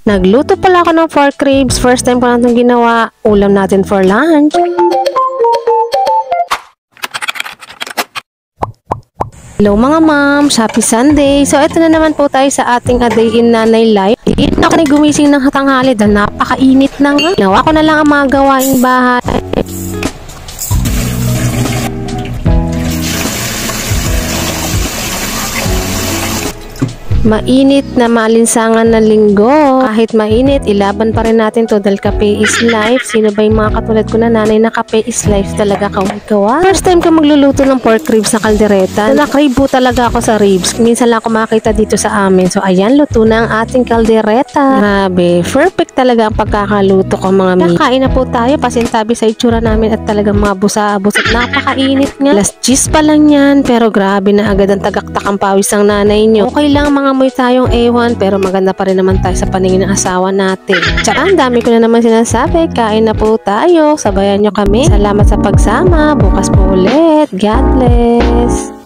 Nagluto pala ako ng pork ribs. First time ko na itong ginawa. Ulam natin for lunch. Hello mga ma'am, happy Sunday. So ito na naman po tayo sa ating A Day in Nanay Life. Hindi ako na gumising ng hatanghali dahil napakainit na nga. Nawa ko na lang ang mga gawaing bahay. Mainit na maalinsangan na linggo. Kahit mainit, ilaban pa rin natin to dahil kape is life. Sino ba yung mga katulad ko na nanay na kape is life talaga kawa? First time ko magluluto ng pork ribs na kaldereta. Nakrave po talaga ako sa ribs. Minsan lang ako makita dito sa amin. So ayan, luto na ang ating kaldereta. Grabe, perfect talaga ang pagkakaluto ko mga mi. Kakain na po tayo. Pasintabi sa itsura namin at talagang mga busa-abos at napakainit nga. Last cheese pa lang yan. Pero grabe na agad ang tagaktak ang pawis ng nanay nyo. Okay lang mga amoy tayong A1 pero maganda pa rin naman tayo sa paningin ng asawa natin. Tsaka ang dami ko na naman sinasabi, kain na po tayo, sabayan nyo kami. Salamat sa pagsama, bukas po ulit. God bless!